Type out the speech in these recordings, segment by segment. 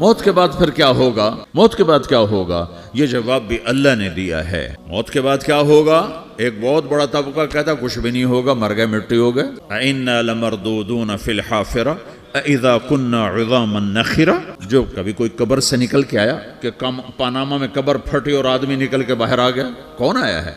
موت کے بعد پھر کیا ہوگا؟ موت کے بعد کیا ہوگا؟ یہ جواب بھی اللہ نے دیا ہے۔ موت کے بعد کیا ہوگا؟ ایک بہت بڑا طبقہ کہتا کچھ بھی نہیں ہوگا، مر گئے، مٹی ہو گئے۔ اِنَّا لَمَرْدُودُونَ فِي الْحَافِرَةِ اِذَا كُنَّا عِظَامًا نَخِرَةً۔ جو کبھی کوئی قبر سے نکل کے آیا کہ پاناما میں قبر پھٹی اور آدمی نکل کے باہر آ گیا؟ کون آیا ہے؟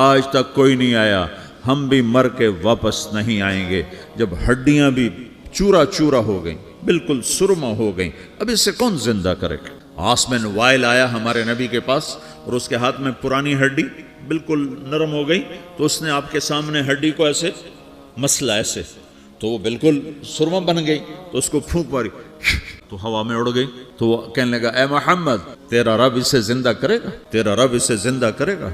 آج تک کوئی نہیں آیا۔ ہم بھی مر کے واپس نہیں آئیں گے۔ جب ہڈیاں بھی چورا چورا ہو گئیں، بالکل سرما ہو گئیں، اب اس سے کون زندہ کرے گا؟ آسمین وائل آیا ہمارے نبی کے پاس اور اس کے ہاتھ میں پرانی ہڈی بالکل نرم ہو گئی، تو اس نے آپ کے سامنے ہڈی کو ایسے مسلا ایسے، تو وہ بالکل سرما بن گئی، تو اس کو پھونک ماری تو ہوا میں اڑ گئی۔ تو وہ کہنے لگا اے محمد تیرا رب اسے زندہ کرے گا؟ تیرا رب اسے زندہ کرے گا؟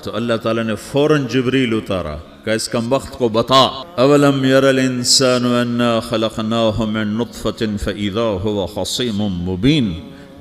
تو اللہ تعالیٰ نے فوراً جبریل اتارا کہ اس کم وقت کو بتا، اولم یر الانسان انا خلقناہ من نطفۃ فاذا هو خصیم مبین۔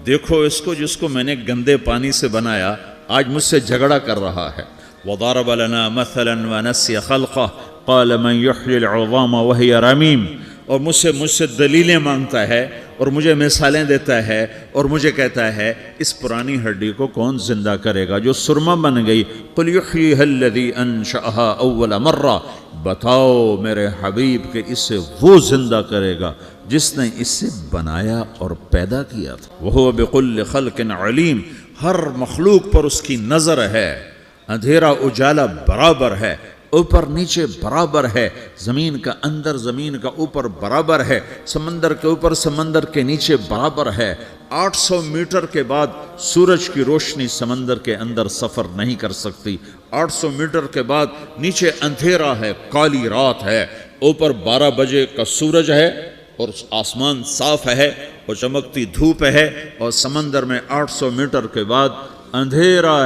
دیکھو اس کو جس کو میں نے گندے پانی سے بنایا، آج مجھ سے جھگڑا کر رہا ہے۔ وضرب لنا مثلا ونسی خلقہ قال من یحیی العظام وهي رمیم۔ اور مجھ سے دلیلیں مانگتا ہے اور مجھے مثالیں دیتا ہے اور مجھے کہتا ہے اس پرانی ہڈی کو کون زندہ کرے گا جو سرما بن گئی؟ قل یحییھا الذی انشأھا اول مرہ۔ بتاؤ میرے حبیب کہ اسے وہ زندہ کرے گا جس نے اسے بنایا اور پیدا کیا تھا۔ وہو بکل خلق علیم۔ ہر مخلوق پر اس کی نظر ہے، اندھیرا اجالا برابر ہے، اوپر نیچے برابر ہے، زمین کا اندر زمین کا اوپر برابر ہے، سمندر کے اوپر سمندر کے نیچے برابر ہے۔ 800 میٹر کے بعد سورج کی روشنی سمندر کے اندر سفر نہیں کر سکتی۔ 800 میٹر کے بعد نیچے اندھیرا ہے، کالی رات ہے، اوپر 12 بجے کا سورج ہے اور آسمان صاف ہے اور چمکتی دھوپ ہے، اور سمندر میں 800 میٹر کے بعد اندھیرا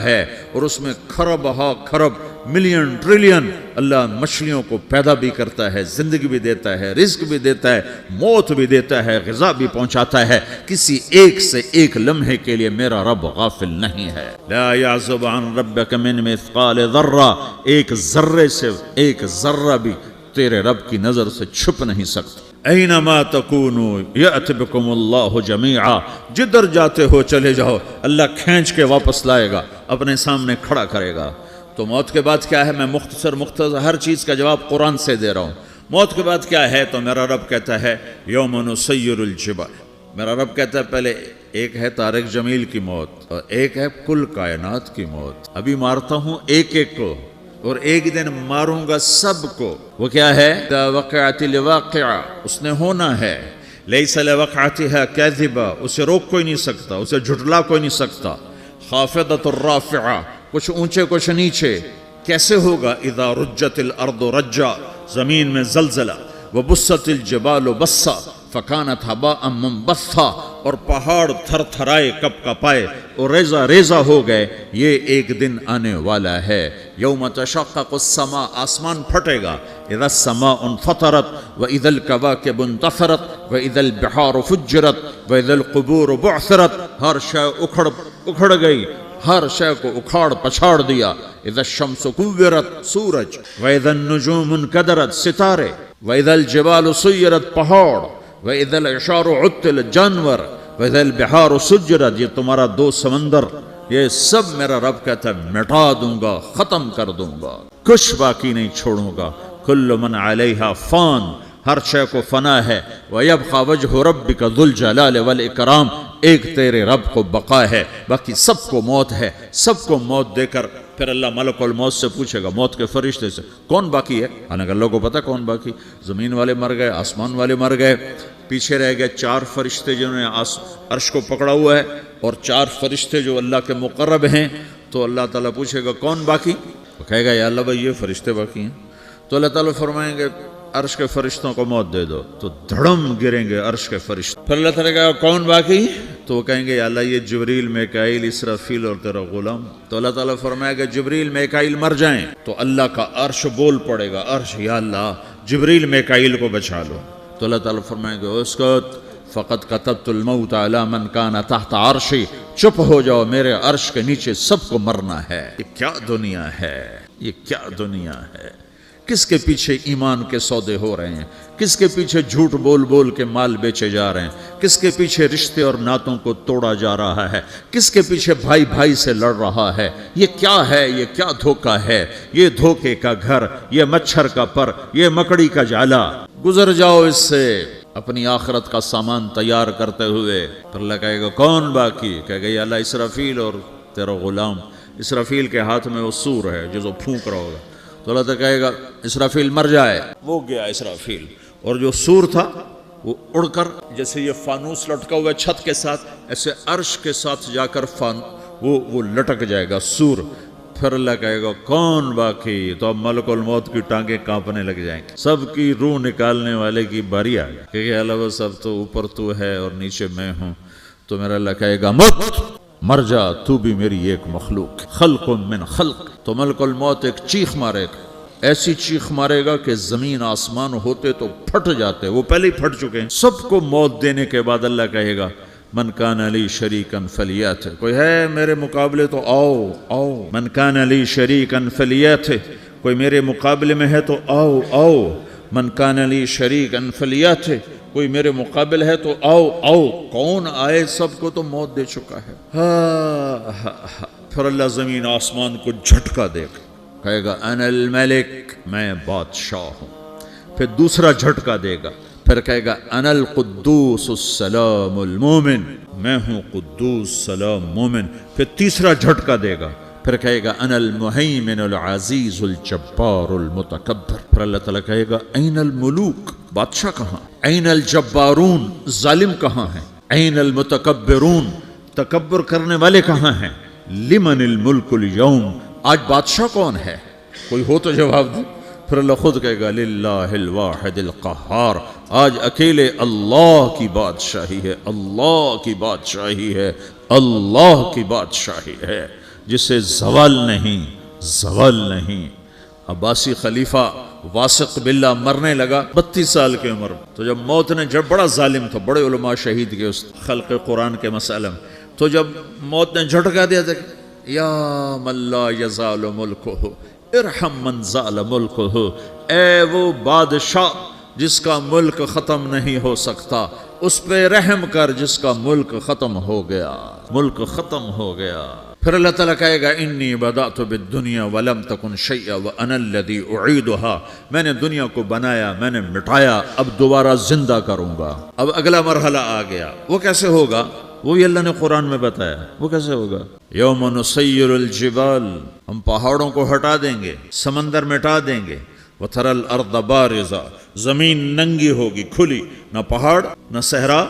ہے اور اس میں کھرب ہا کھرب ملین ٹریلین اللہ مچھلیوں کو پیدا بھی کرتا ہے، زندگی بھی دیتا ہے، رزق بھی دیتا ہے، موت بھی دیتا ہے، غذا بھی پہنچاتا ہے۔ کسی ایک سے ایک لمحے کے لیے میرا رب غافل نہیں ہے۔ لا یعزب عن ربک من مثقال ذرہ۔ ایک ذرے سے ایک ذرہ بھی تیرے رب کی نظر سے چھپ نہیں سکتا۔ اینما تکونوا یأت بکم اللہ جمیعا۔ جدھر جاتے ہو چلے جاؤ، اللہ کھینچ کے واپس لائے گا، اپنے سامنے کھڑا کرے گا۔ تو موت کے بعد کیا ہے؟ میں مختصر ہر چیز کا جواب قرآن سے دے رہا ہوں۔ موت کے بعد کیا ہے؟ تو میرا رب کہتا ہے یوم نسیر الجبال۔ میرا رب کہتا ہے پہلے ایک ہے طارق جمیل کی موت اور ایک ہے کل کائنات کی موت۔ ابھی مارتا ہوں ایک ایک کو اور ایک دن ماروں گا سب کو۔ وہ کیا ہے؟ اذا وقعت الواقعہ، اس نے ہونا ہے۔ لیس لوقعتها کاذبہ، اسے روک کوئی نہیں سکتا، اسے جھٹلا کوئی نہیں سکتا۔ خافضۃ الرافعہ، کچھ اونچے کچھ نیچے۔ کیسے ہوگا؟ اذا رجت الارض رجا، زمین میں زلزلہ۔ وبست الجبال بسا فکانت ہباء منبثا، اور پہاڑ تھر تھرائے کپ کپائے اور ریزہ ریزہ ہو گئے۔ یہ ایک دن آنے والا ہے۔ یوم تشقق السماء، آسمان پھٹے گا۔ اذا السماء انفطرت واذا الكواكب انتثرت واذا البحار فجرت واذا القبور بعثرت۔ ہر شے اکھڑ گئی، ہر شے کو اکھاڑ پچھاڑ دیا۔ اذا الشمس کورت، سورج۔ واذا النجوم انکدرت، ستارے۔ واذا الجبال سیرت، پہاڑ۔ وَإِذَا الْعِشَارُ عُطِّلَتْ، جانور۔ وَإِذَا الْبِحَارُ سُجِّرَتْ، یہ تمہارا دو سمندر، یہ سب میرا رب کہتا ہے مٹا دوں گا، ختم کر دوں گا، کچھ باقی نہیں چھوڑوں گا۔ كُلُّ مَنْ عَلَيْهَا فان، ہر شے کو فنا ہے۔ وَيَبْقَى وَجْهُ رَبِّكَ ذُو الْجَلَالِ وَالْإِكْرَامِ، ایک تیرے رب کو بقا ہے، باقی سب کو موت ہے۔ سب کو موت دے کر پھر اللہ ملک الموت سے پوچھے گا، موت کے فرشتے سے، کون باقی ہے؟ حالانکہ اللہ کو پتہ کون باقی۔ زمین والے مر گئے، آسمان والے مر گئے، پیچھے رہ گئے 4 فرشتے جنہوں نے عرش کو پکڑا ہوا ہے، اور 4 فرشتے جو اللہ کے مقرب ہیں۔ تو اللہ تعالیٰ پوچھے گا کون باقی؟ وہ کہے گا یا اللہ بھائی یہ فرشتے باقی ہیں۔ تو اللہ تعالیٰ فرمائیں گے عرش کے فرشتوں کو موت دے دو، تو دھڑم گریں گے عرش کے فرشتے۔ پھر اللہ تعالیٰ کہا کون باقی؟ تو وہ کہیں گے یا اللہ یہ جبریل، میکائیل، اسرافیل اور تیرا غلام۔ تو اللہ تعالیٰ فرمائے گا جبریل میکائیل مر جائیں، تو اللہ کا عرش بول پڑے گا، عرش یا اللہ جبریل میکائیل کو بچا لو۔ تو اللہ تعالیٰ فرمائے گا اسکت فقط کتبت الموت علی من کان تحت عرشی، چپ ہو جاؤ، میرے عرش کے نیچے سب کو مرنا ہے۔ یہ کیا دنیا ہے، یہ کیا دنیا ہے۔ کس کے پیچھے ایمان کے سودے ہو رہے ہیں، کس کے پیچھے جھوٹ بول بول کے مال بیچے جا رہے ہیں، کس کے پیچھے رشتے اور ناتوں کو توڑا جا رہا ہے، کس کے پیچھے بھائی بھائی سے لڑ رہا ہے، یہ کیا ہے، یہ کیا دھوکہ ہے، یہ دھوکے کا گھر، یہ مچھر کا پر، یہ مکڑی کا جالا۔ گزر جاؤ اس سے اپنی آخرت کا سامان تیار کرتے ہوئے۔ پھر اللہ کہے گا کون باقی؟ کہے گا یا اللہ اسرافیل اور تیرا غلام۔ اسرافیل کے ہاتھ میں وہ سور ہے جو پھونک رہا ہوگا، تو اللہ تعالیٰ کہے گا اسرافیل مر جائے، وہ گیا اسرافیل، اور جو سور تھا وہ اڑ کر جیسے یہ فانوس لٹکا ہوا ہے چھت کے ساتھ، ایسے عرش کے ساتھ جا کر وہ لٹک جائے گا سور۔ پھر اللہ کہے گا کون باقی؟ تو اب ملک الموت کی ٹانگیں کانپنے لگ جائیں گے، سب کی روح نکالنے والے کی باری آ گئی کہ اللہ وہ سب تو اوپر تو ہے اور نیچے میں ہوں۔ تو میرا اللہ کہے گا مت، مر جا، تو بھی میری ایک مخلوق، خلق من خلق۔ تو ملک الموت ایک چیخ مارے گا، ایسی چیخ مارے گا کہ زمین آسمان ہوتے تو پھٹ جاتے، وہ پہلے ہی پھٹ چکے ہیں۔ سب کو موت دینے کے بعد اللہ کہے گا من کان علی شریکن فلیات، کوئی ہے میرے مقابلے تو آؤ آؤ، من کان علی شریکن فلیات، کوئی میرے مقابلے میں ہے تو آؤ آؤ، من کان علی شریکن فلیات، کوئی میرے مقابل ہے تو آؤ آؤ۔ کون آئے؟ سب کو تو موت دے چکا ہے۔ پھر اللہ زمین آسمان کو جھٹکا دے گا، کہے گا انا الملک، میں بادشاہ ہوں۔ پھر دوسرا جھٹکا دے گا، پھر کہے گا انا القدوس السلام المومن، میں ہوں قدوس سلام مومن۔ پھر تیسرا جھٹکا دے گا، پھر کہے گا انا المہیمن العزیز الجبار المتکبر۔ پھر اللہ تعالیٰ کہے گا این الملوک، بادشاہ کہاں؟ این الجبارون، ظالم کہاں ہیں؟ این المتکبرون، تکبر کرنے والے کہاں ہیں؟ لمن الملک اليوم، آج بادشاہ کون ہے؟ کوئی ہو تو جواب دے۔ پھر اللہ خود کہے گا للہ الواحد القہار، آج اکیلے اللہ کی بادشاہی ہے، اللہ کی بادشاہی ہے، اللہ کی بادشاہی ہے، جسے زوال نہیں، زوال نہیں۔ عباسی خلیفہ واسق باللہ مرنے لگا 32 سال کی عمر، تو جب موت نے، جب بڑا ظالم تھا، بڑے علماء شہید کے اس خلق قرآن کے مسئلہ میں، تو جب موت نے جھٹکا دیا تھا یا من لا یزال ملکہ ارحم من زال ملکہ، اے وہ بادشاہ جس کا ملک ختم نہیں ہو سکتا، اس پہ رحم کر جس کا ملک ختم ہو گیا، ملک ختم ہو گیا۔ پھر اللہ تعالیٰ کہے گا انی بدأت بالدنیا ولم تکن شیئا وانا الذی اعیدہا، میں نے دنیا کو بنایا، میں نے مٹایا، اب دوبارہ زندہ کروں گا۔ اب اگلا مرحلہ آ گیا، وہ کیسے ہوگا؟ وہ بھی اللہ نے قرآن میں بتایا، وہ کیسے ہوگا؟ یوم نسیر الجبال، ہم پہاڑوں کو ہٹا دیں گے، سمندر مٹا دیں گے، وتری الارض بارزہ، زمین ننگی ہوگی، کھلی، نہ پہاڑ، نہ صحرا،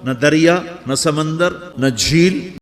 نہ دریا، نہ سمندر، نہ جھیل۔